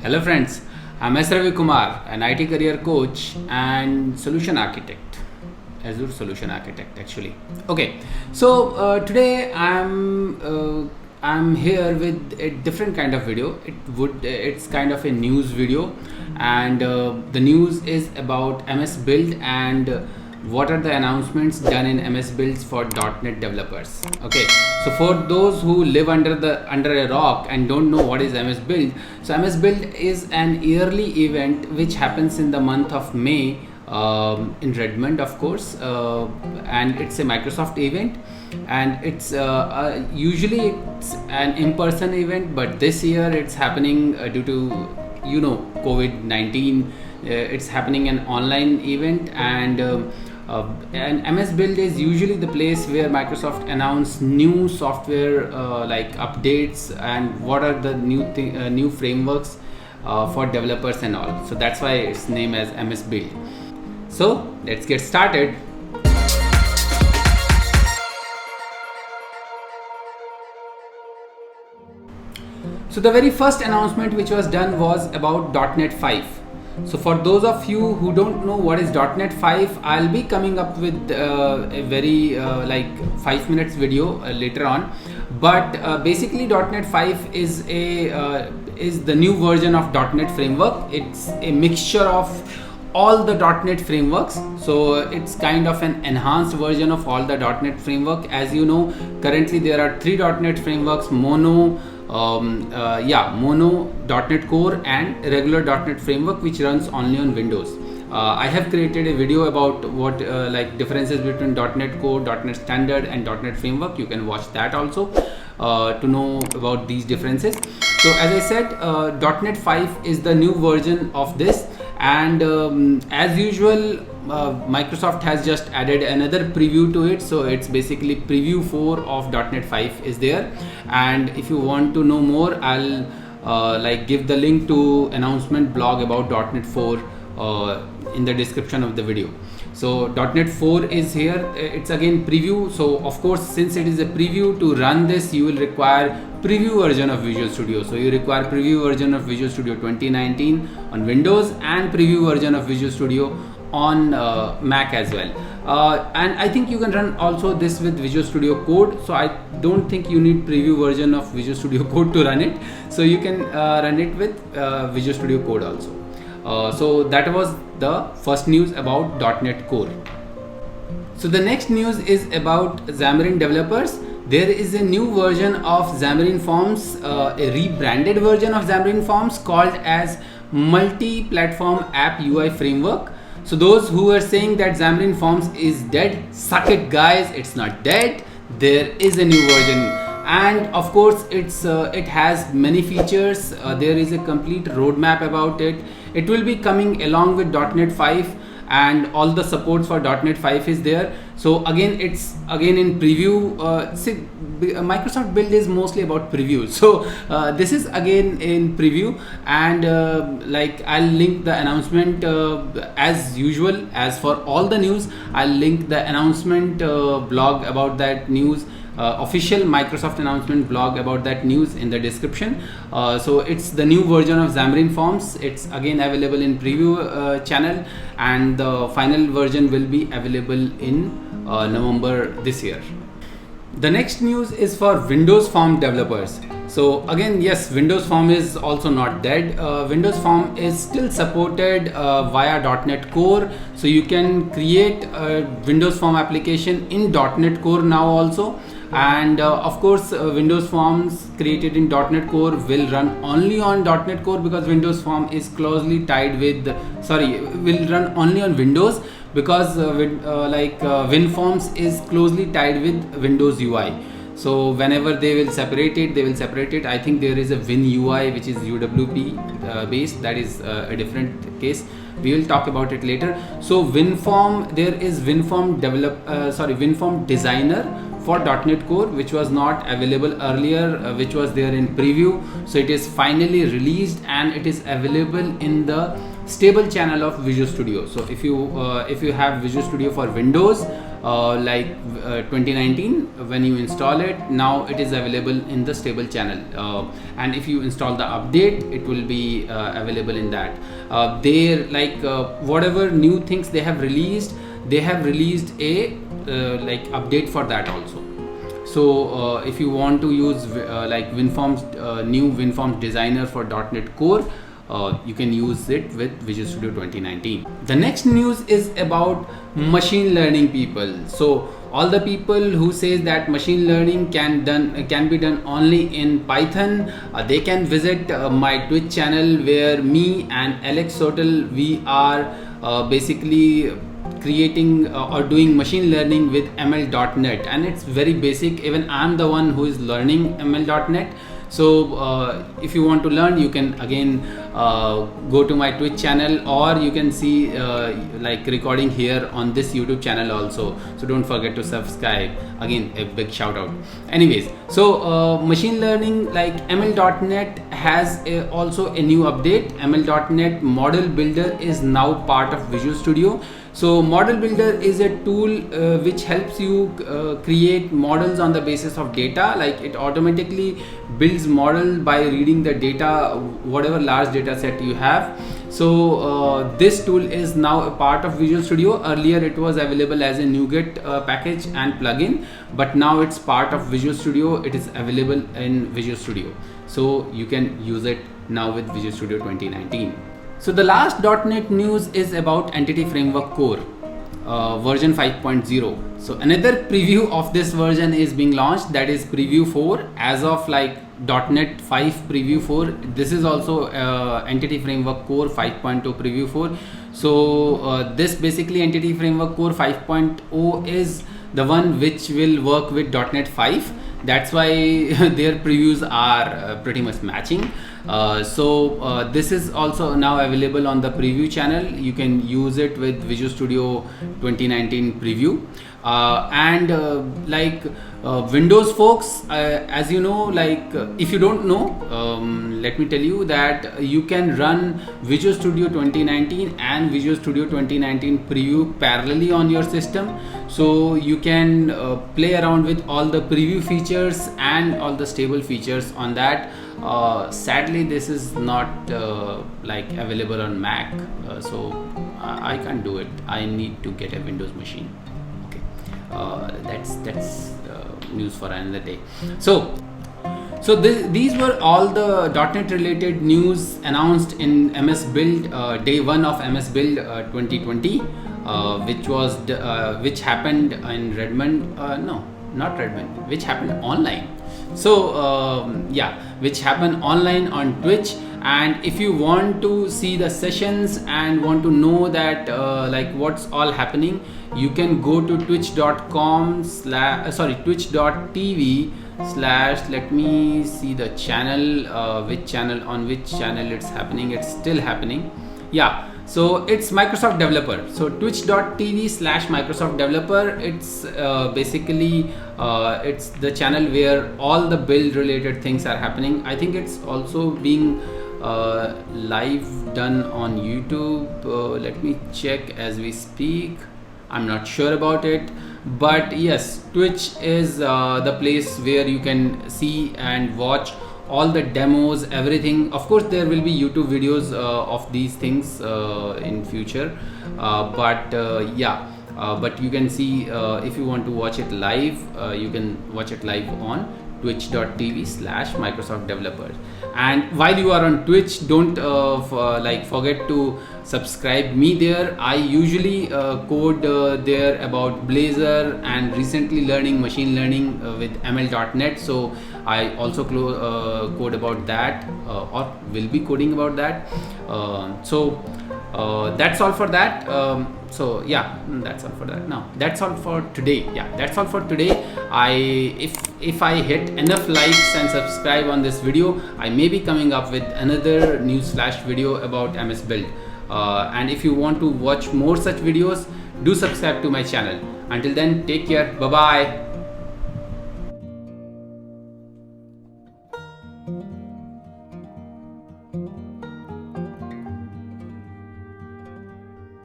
Hello friends, I'm S. Ravi Kumar, an IT career coach and solution architect, Azure solution architect actually. Okay, so today I'm here with a different kind of video. It's kind of a news video, and the news is about MS Build and what are the announcements done in MS Builds for .NET developers. Okay, so for those who live under a rock and don't know what is MS Build, so MS Build is an yearly event which happens in the month of May in Redmond, of course, and it's a Microsoft event, and it's usually it's an in-person event, but this year it's happening due to COVID-19. It's happening an online event, and MS Build is usually the place where Microsoft announce new software like updates and what are the new frameworks for developers and all. So that's why it's named as MS Build. So let's get started. So the very first announcement which was done was about .NET 5. So for those of you who don't know what is .NET 5, I'll be coming up with a very like 5 minutes video later on. But basically .NET 5 is the new version of .NET framework. It's a mixture of all the .NET frameworks, so it's kind of an enhanced version of all the .NET framework. As you know, currently there are three .NET frameworks: Mono, Mono, .NET Core, and regular .NET framework, which runs only on Windows. I have created a video about what like differences between .NET Core, .NET Standard, and .NET Framework. You can watch that also to know about these differences. So as I said, .NET 5 is the new version of this, and as usual, Microsoft has just added another preview to it. So it's basically preview 4 of .NET 5 is there, and if you want to know more, I'll like give the link to announcement blog about .NET 4 in the description of the video. So .NET 4 is here. It's again preview. So of course, since it is a preview, to run this you will require preview version of Visual Studio. So you require preview version of Visual Studio 2019 on Windows and preview version of Visual Studio on Mac as well. And I think you can run also this with Visual Studio Code. So I don't think you need preview version of Visual Studio Code to run it. So you can run it with Visual Studio Code also. So that was the first news about .NET Core. So the next news is about Xamarin developers. There is a new version of Xamarin Forms, a rebranded version of Xamarin Forms called as Multi-Platform App UI Framework. So those who are saying that Xamarin Forms is dead, suck it guys, it's not dead. There is a new version, and of course it has many features. There is a complete roadmap about it. It will be coming along with .NET 5, and all the supports for .NET 5 is there. So again, it's again in preview. See, Microsoft Build is mostly about preview. So this is again in preview, and like I'll link the announcement as usual. As for all the news, I'll link the announcement blog about that news. Official Microsoft announcement blog about that news in the description. So it's the new version of Xamarin Forms. It's again available in preview channel, and the final version will be available in November this year. The next news is for Windows Form developers. So again, yes, Windows Form is also not dead. Windows Form is still supported via .NET Core. So you can create a Windows Form application in .NET Core now also. And of course, Windows Forms created in .NET Core will run only on .NET Core, because Windows Form is closely tied with, will run only on Windows, because WinForms is closely tied with Windows UI. So whenever they will separate it. I think there is a WinUI which is UWP based. That is a different case. We will talk about it later. So WinForm, there is WinForm WinForm Designer for .NET Core, which was not available earlier, which was there in preview. So it is finally released, and it is available in the stable channel of Visual Studio. So if you have Visual Studio for Windows, 2019. When you install it, now it is available in the stable channel, and if you install the update, it will be available in that. There, whatever new things they have released a update for that also. So if you want to use WinForms, new WinForms designer for .NET Core, you can use it with Visual Studio 2019. The next news is about machine learning people. So all the people who says that machine learning can be done only in Python, they can visit my Twitch channel, where me and Alex Sotel, we are basically creating or doing machine learning with ML.NET, and it's very basic. Even I'm the one who is learning ML.NET. So if you want to learn, you can again go to my Twitch channel, or you can see recording here on this YouTube channel also. So don't forget to subscribe. Again, a big shout out. Anyways, so machine learning like ML.NET has also a new update. ML.NET Model Builder is now part of Visual Studio. So Model Builder is a tool which helps you create models on the basis of data. Like, it automatically builds model by reading the data, whatever large data set you have. So this tool is now a part of Visual Studio. Earlier it was available as a NuGet package and plugin, but now it's part of Visual Studio. It is available in Visual Studio, so you can use it now with Visual Studio 2019. So the last .NET news is about Entity Framework Core version 5.0. So another preview of this version is being launched, that is Preview 4. As of .NET 5 Preview 4, this is also Entity Framework Core 5.0 Preview 4. So this basically Entity Framework Core 5.0 is the one which will work with .NET 5. That's why their previews are pretty much matching. So this is also now available on the preview channel. You can use it with Visual Studio 2019 preview. Windows folks, as you know, if you don't know, let me tell you that you can run Visual Studio 2019 and Visual Studio 2019 preview parallelly on your system. So you can play around with all the preview features and all the stable features on that. Sadly, this is not available on Mac, so I can't do it. I need to get a Windows machine. Okay, that's news for another day. So these were all the .NET related news announced in MS Build day 1 of MS Build 2020, which happened in Redmond. No, not Redmond. Which happened online. So which happened online on Twitch. And if you want to see the sessions and want to know that what's all happening, you can go to twitch.tv/ let me see the channel, on which channel it's happening. It's still happening. Yeah, so it's Microsoft Developer. So twitch.tv/Microsoft Developer. It's basically it's the channel where all the build related things are happening. I think it's also being live done on YouTube. Let me check as we speak. I'm not sure about it, but yes, Twitch is the place where you can see and watch all the demos, everything. Of course, there will be YouTube videos of these things in future, but you can see if you want to watch it live, you can watch it live on twitch.tv/Microsoft Developers. And while you are on Twitch, don't forget to subscribe me there. I usually code there about Blazor and recently learning machine learning with ML.NET. So I also code about that, or will be coding about that. That's all for that. That's all for that. No, that's all for today. That's all for today. If I hit enough likes and subscribe on this video, I may be coming up with another news flash video about MS Build. And if you want to watch more such videos, do subscribe to my channel. Until then, take care. Bye bye.